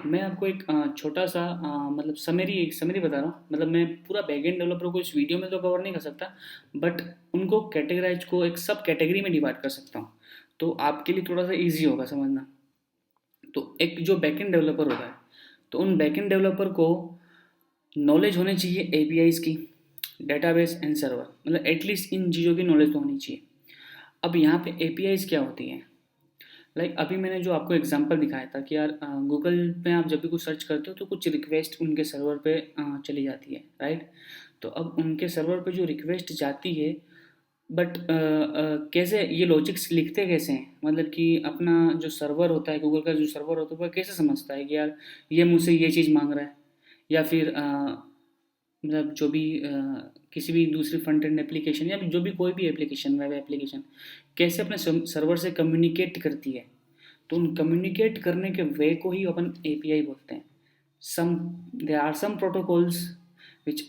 मैं आपको एक छोटा सा मतलब समरी बता रहा हूँ। मतलब मैं पूरा बैकएंड डेवलपर को इस वीडियो में तो कवर नहीं कर सकता, बट उनको कैटेगराइज को एक सब कैटेगरी में डिवाइड कर सकता हूँ, तो आपके लिए थोड़ा सा इजी होगा समझना। तो एक जो बैकएंड डेवलपर होता है तो उन बैकएंड डेवलपर को नॉलेज होनी चाहिए एपीआईज की, डेटाबेस एंड सर्वर, मतलब एटलीस्ट इन चीज़ों की नॉलेज तो होनी चाहिए। अब यहाँ पे एपीआईज क्या होती हैं, अभी मैंने जो आपको एग्जांपल दिखाया था कि यार गूगल पे आप जब भी कुछ सर्च करते हो तो कुछ रिक्वेस्ट उनके सर्वर पे चली जाती है, राइट। तो अब उनके सर्वर पे जो रिक्वेस्ट जाती है, बट कैसे ये लॉजिक्स लिखते कैसे हैं, मतलब कि अपना जो सर्वर होता है, गूगल का जो सर्वर होता है, वह कैसे समझता है कि यार ये मुझसे ये चीज़ मांग रहा है, या फिर मतलब जो भी किसी भी दूसरी फ्रंट एंड एप्लीकेशन या जो भी कोई भी एप्लीकेशन, वेब एप्लीकेशन कैसे अपने सर्वर से कम्युनिकेट करती है। तो उन कम्युनिकेट करने के वे को ही अपन एपीआई बोलते हैं। some there are some protocols which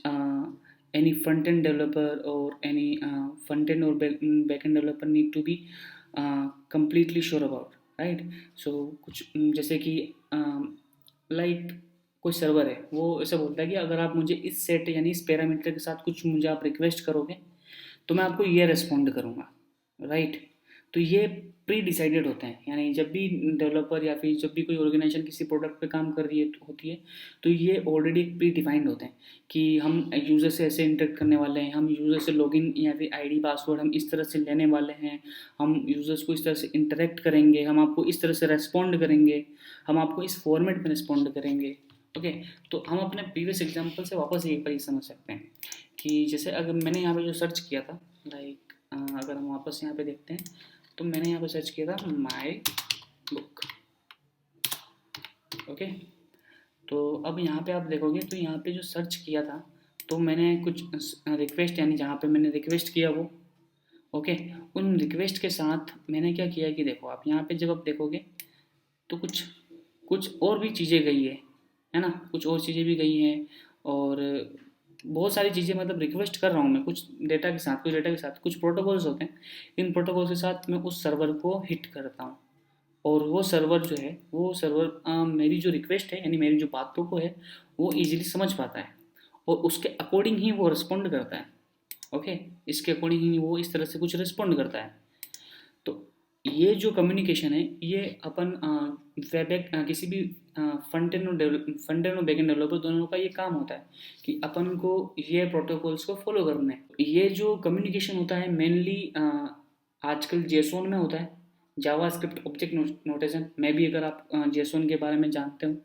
any front end developer or any front end or back end developer need to be completely sure about, right। so कुछ जैसे कि लाइक कोई सर्वर है, वो ऐसा बोलता है कि अगर आप मुझे इस सेट यानी इस पैरामीटर के साथ कुछ मुझे आप रिक्वेस्ट करोगे तो मैं आपको ये रिस्पॉन्ड करूँगा, राइट। तो ये प्री डिसाइडेड होते हैं, यानी जब भी डेवलपर या फिर जब भी कोई ऑर्गेनाइजेशन किसी प्रोडक्ट पे काम कर रही है होती है, तो ये ऑलरेडी प्री डिफाइंड होते हैं कि हम यूज़र से ऐसे इंटरेक्ट करने वाले हैं, हम यूज़र से लॉगिन या फिर आईडी पासवर्ड हम इस तरह से लेने वाले हैं, हम यूज़र्स को इस तरह से इंटरेक्ट करेंगे, हम आपको इस तरह से रेस्पॉन्ड करेंगे, हम आपको इस फॉर्मेट में रिस्पॉन्ड करेंगे। ओके, तो हम अपने प्रीवियस एग्जाम्पल से वापस एक बार ये समझ सकते हैं कि जैसे अगर मैंने यहाँ पे जो सर्च किया था, लाइक अगर हम वापस यहाँ पे देखते हैं, तो मैंने यहाँ पे सर्च किया था माई बुक। ओके, तो अब यहाँ पे आप देखोगे तो यहाँ पे जो सर्च किया था, तो मैंने कुछ रिक्वेस्ट यानी जहाँ पे मैंने रिक्वेस्ट किया वो, ओके, उन रिक्वेस्ट के साथ मैंने क्या किया कि देखो आप यहाँ पे जब आप देखोगे तो कुछ कुछ और भी चीज़ें गई है ना, कुछ और चीज़ें भी गई हैं, और बहुत सारी चीज़ें, मतलब रिक्वेस्ट कर रहा हूँ मैं कुछ डेटा के साथ, कुछ डेटा के साथ कुछ प्रोटोकॉल्स होते हैं, इन प्रोटोकॉल के साथ मैं उस सर्वर को हिट करता हूँ, और वो सर्वर जो है, वो सर्वर मेरी जो रिक्वेस्ट है यानी मेरी जो बातों को है वो इजीली समझ पाता है, और उसके अकॉर्डिंग ही वो रिस्पॉन्ड करता है। ओके, इसके अकॉर्डिंग ही वो इस तरह से कुछ रिस्पॉन्ड करता है। तो ये जो कम्युनिकेशन है, ये अपन वेब किसी भी फ्रंट एंड और बैक एंड डेवलपर दोनों का ये काम होता है कि अपन को ये प्रोटोकॉल्स को फॉलो करना है। ये जो कम्युनिकेशन होता है मेनली आजकल जेसोन में होता है, जावास्क्रिप्ट ऑब्जेक्ट नोटेशन में भी, अगर आप जेसोन के बारे में जानते हो,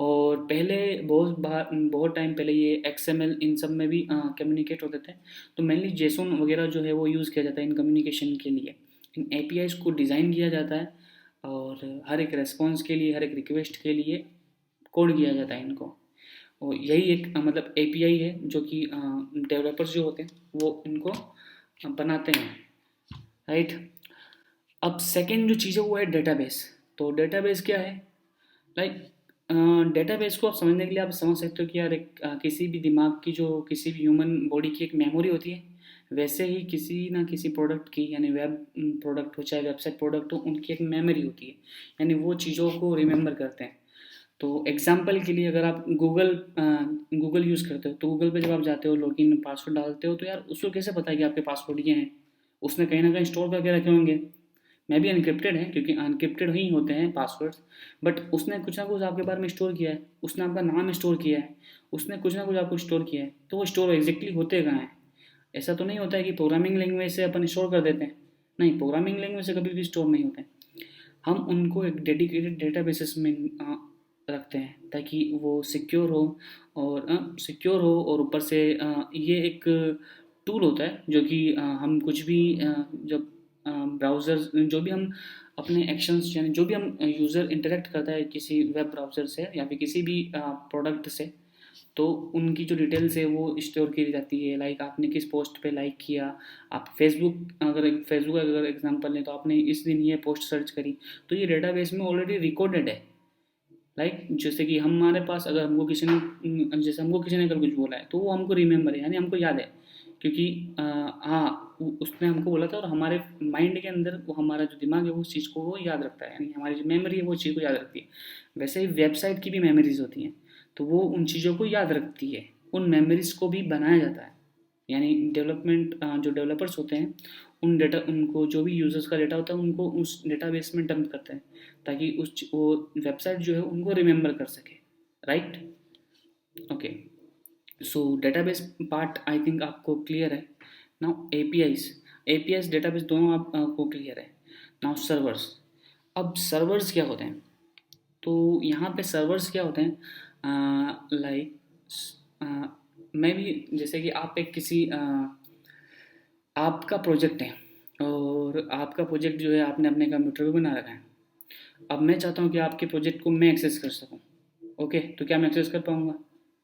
और पहले बहुत टाइम पहले ये एक्सएमएल इन सब में भी कम्युनिकेट होते थे। तो मेनली जेसोन वगैरह जो है वो यूज़ किया जाता है इन कम्युनिकेशन के लिए। इन एपीआईज को डिज़ाइन किया जाता है, और हर एक रेस्पॉन्स के लिए, हर एक रिक्वेस्ट के लिए कोड किया जाता है इनको, और यही एक मतलब एपीआई है जो कि डेवलपर्स जो होते हैं वो इनको बनाते हैं, राइट। अब सेकेंड जो चीज़ है वो है डेटाबेस। तो डेटाबेस क्या है, लाइक डेटाबेस को आप समझने के लिए आप समझ सकते हो कि यार एक किसी भी दिमाग की, जो किसी भी ह्यूमन बॉडी की एक मेमोरी होती है, वैसे ही किसी ना किसी प्रोडक्ट की, यानी वेब प्रोडक्ट हो चाहे वेबसाइट प्रोडक्ट हो, उनकी एक मेमोरी होती है, यानी वो चीज़ों को रिमेंबर करते हैं। तो एग्जांपल के लिए अगर आप गूगल यूज़ करते हो, तो गूगल पे जब आप जाते हो, लॉगिन पासवर्ड डालते हो, तो यार उसको कैसे पता है कि आपके पासवर्ड ये हैं, उसने कहीं ना कहीं स्टोर करके रखे होंगे। मैं भी अनक्रिप्टेड है क्योंकि अनक्रिप्टेड ही होते हैं पासवर्ड्स, बट उसने कुछ ना कुछ आपके बारे में स्टोर किया है, उसने आपका नाम स्टोर किया है, उसने कुछ ना कुछ आपको स्टोर किया है। तो वो स्टोर एग्जैक्टली होते कहाँ हैं? ऐसा तो नहीं होता है कि प्रोग्रामिंग लैंग्वेज से अपन स्टोर कर देते हैं, नहीं, प्रोग्रामिंग लैंग्वेज से कभी भी स्टोर नहीं होते हैं। हम उनको एक डेडिकेटेड डेटाबेसेस में रखते हैं ताकि वो सिक्योर हो, और ऊपर से ये एक टूल होता है जो कि हम कुछ भी जब ब्राउज़र, जो भी हम अपने एक्शंस, यानी जो भी हम यूज़र इंटरेक्ट करता है किसी वेब ब्राउज़र से या फिर किसी भी प्रोडक्ट से, तो उनकी जो डिटेल्स है वो स्टोर की जाती है। लाइक आपने किस पोस्ट पे लाइक किया, आप फेसबुक अगर एग्जांपल लें, तो आपने इस दिन ये पोस्ट सर्च करी, तो ये डेटाबेस में ऑलरेडी रिकॉर्डेड है। लाइक जैसे कि हमारे पास अगर हमको किसी ने जैसे हमको किसी ने अगर कुछ बोला है तो वो हमको रिमेंबर है, यानी हमको याद है, क्योंकि हाँ उसने हमको बोला था, और हमारे माइंड के अंदर वो, हमारा जो दिमाग है वो उस चीज़ को वो याद रखता है, यानी हमारी जो मेमोरी है वो चीज़ को याद रखती है। वैसे ही वेबसाइट की भी मेमोरीज होती हैं, तो वो उन चीज़ों को याद रखती है, उन मेमोरीज को भी बनाया जाता है। यानी जो डेवलपर्स होते हैं, उनको जो भी यूज़र्स का डेटा होता है उनको उस डेटाबेस में डंप करते हैं, ताकि वो वेबसाइट जो है उनको रिमेंबर कर सके, right. Okay, so database part I think आपको क्लियर है। नाउ एपीआईज डेटाबेस दोनों आपको क्लियर है। नाउ सर्वर्स, अब सर्वर्स क्या होते हैं? तो यहाँ पे सर्वर्स क्या होते हैं, लाइक मैं भी, जैसे कि आप एक किसी आपका प्रोजेक्ट है, और आपका प्रोजेक्ट जो है आपने अपने कंप्यूटर पे बना रखा है। अब मैं चाहता हूँ कि आपके प्रोजेक्ट को मैं एक्सेस कर सकूँ। ओके, तो क्या मैं एक्सेस कर पाऊँगा?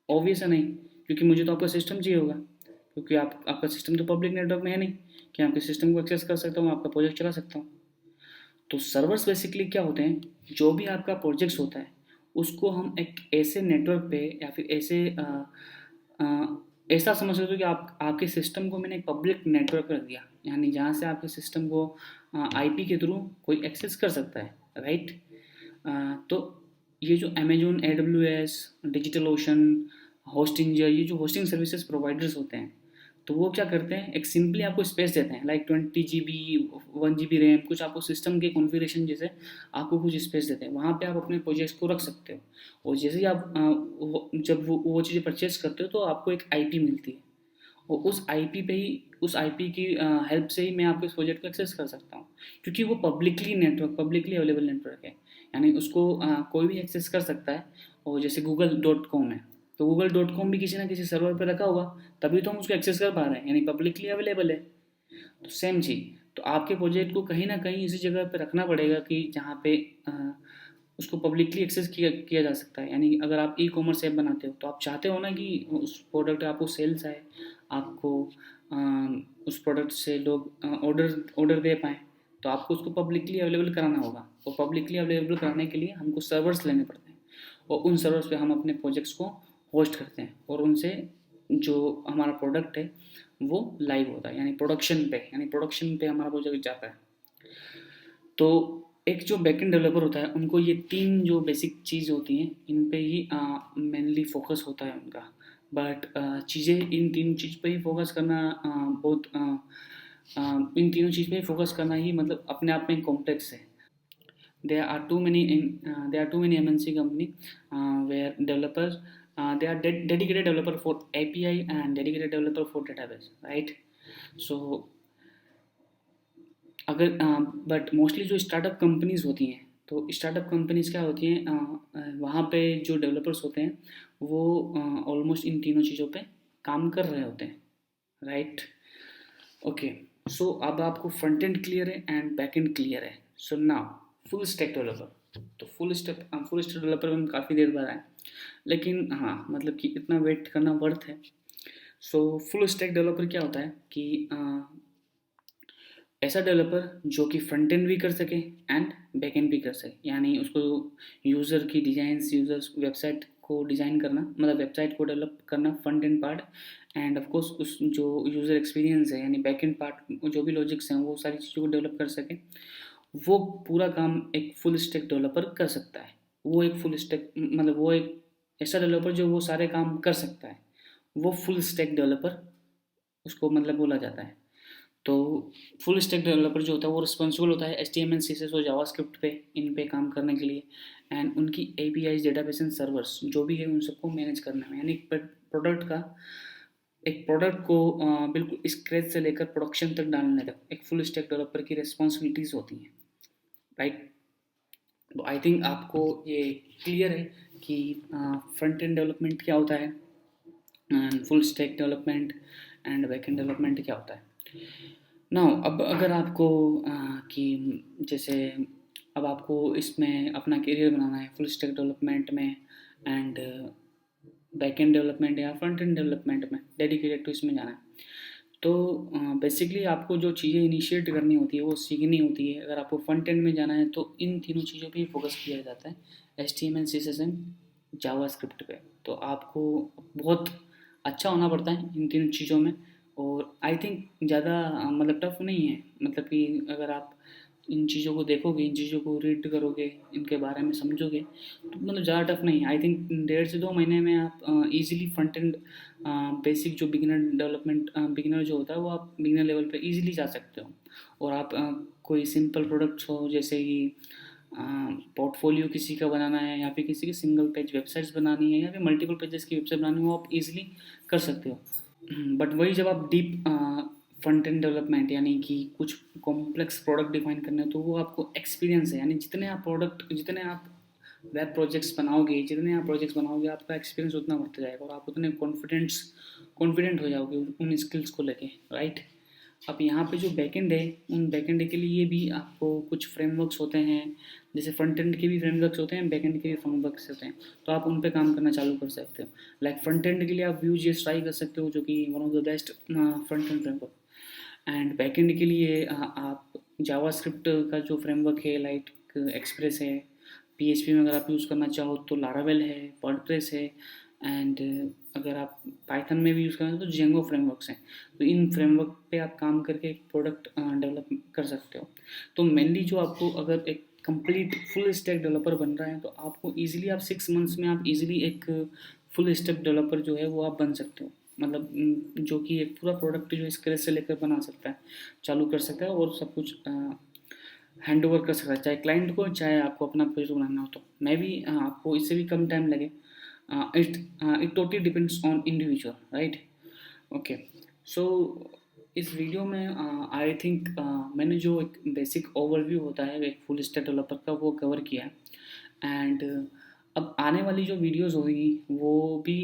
ऑब्वियस है नहीं, क्योंकि मुझे तो आपका सिस्टम चाहिए होगा, क्योंकि आपका सिस्टम तो पब्लिक नेटवर्क में है नहीं कि आपके सिस्टम को एक्सेस कर सकता हूँ, आपका प्रोजेक्ट चला सकता हूँ। तो सर्वर्स बेसिकली क्या होते हैं, जो भी आपका प्रोजेक्ट्स होता है उसको हम एक ऐसे नेटवर्क पे या फिर अ, ऐसा समझ सकते हो कि आपके सिस्टम को मैंने एक पब्लिक नेटवर्क पर रख दिया, यानी जहाँ से आपके सिस्टम को आईपी के थ्रू कोई एक्सेस कर सकता है, राइट? तो ये जो Amazon, AWS, digital ocean, Hostinger, ये जो होस्टिंग सर्विसेज प्रोवाइडर्स होते हैं, तो वो क्या करते हैं, एक सिंपली आपको स्पेस देते हैं, लाइक 20 GB, 1 GB रैम, कुछ आपको सिस्टम के कॉन्फ़िगरेशन जैसे आपको कुछ स्पेस देते हैं, वहाँ पे आप अपने प्रोजेक्ट्स को रख सकते हो। और जैसे ही आप जब वो चीज़ें परचेज करते हो तो आपको एक आईपी मिलती है, और उस आईपी की हेल्प से ही मैं आपके इस प्रोजेक्ट को एक्सेस कर सकता हूँ, क्योंकि वो पब्लिकली अवेलेबल नेटवर्क है, यानी उसको कोई भी एक्सेस कर सकता है। और जैसे google.com है, तो google.com भी किसी ना किसी सर्वर पर रखा होगा, तभी तो हम उसको एक्सेस कर पा रहे हैं, यानी पब्लिकली अवेलेबल है। तो सेम चीज़, तो आपके प्रोजेक्ट को कहीं ना कहीं इसी जगह पे रखना पड़ेगा कि जहाँ पे उसको पब्लिकली एक्सेस किया किया जा सकता है। यानी अगर आप ई कॉमर्स ऐप बनाते हो तो आप चाहते हो ना कि उस प्रोडक्ट आपको सेल्स आए, आपको अ, उस प्रोडक्ट से लोग ऑर्डर ऑर्डर दे पाएँ, तो आपको उसको पब्लिकली अवेलेबल कराना होगा, और पब्लिकली अवेलेबल कराने के लिए हमको सर्वर्स लेने पड़ते हैं, और उन सर्वर्स पे हम अपने प्रोजेक्ट्स को होस्ट करते हैं, और उनसे जो हमारा प्रोडक्ट है वो लाइव होता है, यानी प्रोडक्शन पे हमारा प्रोजेक्ट जाता है। तो एक जो बैकएंड डेवलपर होता है, उनको ये तीन जो बेसिक चीज़ होती हैं, इन पे ही मेनली फोकस होता है उनका। बट चीज़ें इन तीन चीज़ पे ही फोकस करना इन तीनों चीज़ पे ही फोकस करना ही मतलब अपने आप में कॉम्प्लेक्स है। There are too many MNC company where developers they are dedicated developer for API and dedicated developer for database, right? So अगर बट मोस्टली जो स्टार्टअप कंपनीज होती हैं, तो स्टार्टअप कंपनीज क्या होती हैं, वहाँ पे जो डेवलपर्स होते हैं वो ऑलमोस्ट इन तीनों चीज़ों पे काम कर रहे होते हैं, राइट? ओके, सो अब आपको फ्रंट एंड क्लियर है एंड बैक एंड क्लियर है। So now full stack developer, तो फुल स्टैक डेवलपर में हम काफ़ी देर बाद आए, लेकिन हाँ मतलब कि इतना वेट करना वर्थ है। सो फुल स्टैक डेवलपर क्या होता है कि ऐसा डेवलपर जो कि फ्रंट एंड भी कर सके एंड बैक एंड भी कर सके, यानी उसको यूज़र की डिज़ाइंस, यूज़र्स वेबसाइट को डिज़ाइन करना, मतलब वेबसाइट को डेवलप करना, front end part, end of course उस जो यूज़र एक्सपीरियंस है यानी बैक एंड पार्ट, जो भी लॉजिक्स हैं वो सारी चीज़ों को डेवलप कर सके। वो पूरा काम एक फुल स्टैक डेवलपर कर सकता है। वो एक फुल स्टैक मतलब वो एक ऐसा डेवलपर जो वो सारे काम कर सकता है, वो फुल स्टैक डेवलपर उसको मतलब बोला जाता है। तो फुल स्टैक डेवलपर जो होता है वो रिस्पॉन्सिबल होता है HTML, CSS और जावास्क्रिप्ट पे, इन पे काम करने के लिए, एंड उनकी APIs, डेटाबेस एंड सर्वर्स जो भी है उन सबको मैनेज करने में, यानी एक प्रोडक्ट को बिल्कुल स्क्रैच से लेकर प्रोडक्शन तक डालने तक एक फुल स्टैक डेवलपर की रिस्पॉन्सिबिलिटीज होती हैं, राइट? तो आई थिंक आपको ये क्लियर है कि फ्रंट एंड डेवलपमेंट क्या होता है and full stack development and back and development क्या होता है। नाउ अब अगर आपको कि जैसे अब आपको इसमें अपना करियर बनाना है फुल स्टैक डेवलपमेंट में एंड बैक एंड डेवलपमेंट या फ्रंट एंड डेवलपमेंट में डेडिकेटेड टू इसमें जाना है, तो बेसिकली आपको जो चीज़ें इनिशिएट करनी होती है वो सीखनी होती है। अगर आपको फ्रंट एंड में जाना है तो इन तीनों चीज़ों पे ही फोकस किया जाता है, HTML, CSS एंड जावास्क्रिप्ट पे। तो आपको बहुत अच्छा होना पड़ता है इन तीनों चीज़ों में, और आई थिंक ज़्यादा मतलब टफ नहीं है, मतलब कि अगर आप इन चीज़ों को देखोगे, इन चीज़ों को रीड करोगे, इनके बारे में समझोगे, तो मतलब ज़्यादा टफ नहीं है। आई थिंक 1.5 से 2 महीने में आप इजीली फ्रंट एंड बेसिक जो बिगिनर जो होता है वो आप बिगिनर लेवल पे इजीली जा सकते हो। और आप कोई सिंपल प्रोडक्ट्स हो जैसे कि पोर्टफोलियो किसी का बनाना है, या फिर किसी की सिंगल पेज वेबसाइट्स बनानी है, या फिर मल्टीपल पेजेस की वेबसाइट बनानी है, वो आप इजीली कर सकते हो। बट वही जब आप डीप फ्रंट एंड डेवलपमेंट, यानी कि कुछ कॉम्प्लेक्स प्रोडक्ट डिफाइन करना है, तो वो आपको एक्सपीरियंस है, यानी जितने आप वेब प्रोजेक्ट्स बनाओगे, आपका एक्सपीरियंस उतना बढ़ता जाएगा और आप उतने कॉन्फिडेंट हो जाओगे उन स्किल्स को लेके, राइट। अब यहाँ पे जो बैकएंड है, उन बैकएंड के लिए भी आपको कुछ फ्रेमवर्क्स होते हैं, जैसे फ्रंट एंड के भी फ्रेमवर्क्स होते हैं, बैकएंड के भी फ्रेमवर्क्स होते हैं, तो आप उन पे काम करना चालू कर सकते हो। लाइक फ्रंट एंड के लिए आप Vue.js ट्राई कर सकते हो, जो कि one of the best front end framework. And backend के लिए आप जावास्क्रिप्ट का जो फ्रेमवर्क है, लाइक एक्सप्रेस है, PHP में अगर आप यूज़ करना चाहो तो लारावेल है, वर्डप्रेस है, एंड अगर आप पाइथन में भी यूज़ करना तो जेंगो फ्रेमवर्क्स हैं। तो इन फ्रेमवर्क पे आप काम करके एक प्रोडक्ट डेवलप कर सकते हो। तो मेनली जो आपको अगर एक कंप्लीट फुल स्टैक डेवलपर बन रहा है, तो आपको ईजिली आप 6 मंथ्स में आप ईजिली एक फुल स्टैक डेवलपर जो है वो आप बन सकते हो। मतलब जो कि एक पूरा प्रोडक्ट जो स्क्रैच से लेकर बना सकता है, चालू कर सकता है और सब कुछ हैंड ओवर कर सकता है, चाहे क्लाइंट को, चाहे आपको अपना प्रोजेक्ट बनाना हो। तो मैं भी आपको इससे भी कम टाइम लगे, it totally depends on individual, right. Okay, so इस वीडियो में आई थिंक मैंने जो एक बेसिक ओवरव्यू होता है एक फुल स्टैक डेवलपर का वो कवर किया है। एंड अब आने वाली जो वीडियोस होगी वो भी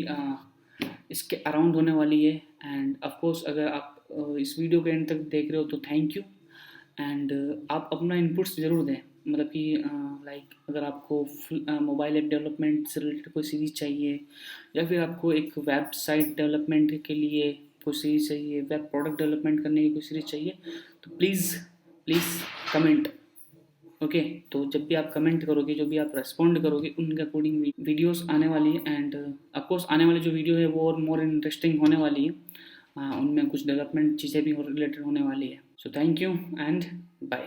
इसके अराउंड होने वाली है। एंड ऑफ कोर्स अगर आप इस वीडियो के एंड तक देख रहे हो तो थैंक यू। एंड आप अपना इनपुट्स ज़रूर दें, मतलब कि लाइक अगर आपको मोबाइल ऐप डेवलपमेंट से रिलेटेड कोई सीरीज़ चाहिए, या फिर आपको एक वेबसाइट डेवलपमेंट के लिए कोई सीरीज़ चाहिए, वेब प्रोडक्ट डेवलपमेंट करने की कोई सीरीज़ चाहिए, तो प्लीज़ प्लीज़ कमेंट। ओके, तो जब भी आप कमेंट करोगे, जो भी आप रेस्पॉन्ड करोगे, उनके अकॉर्डिंग वीडियोस आने वाली है। एंड ऑफकोर्स आने वाली जो वीडियो है वो और मोर इंटरेस्टिंग होने वाली है, उनमें कुछ डेवलपमेंट चीज़ें भी रिलेटेड होने वाली है। So thank you and bye.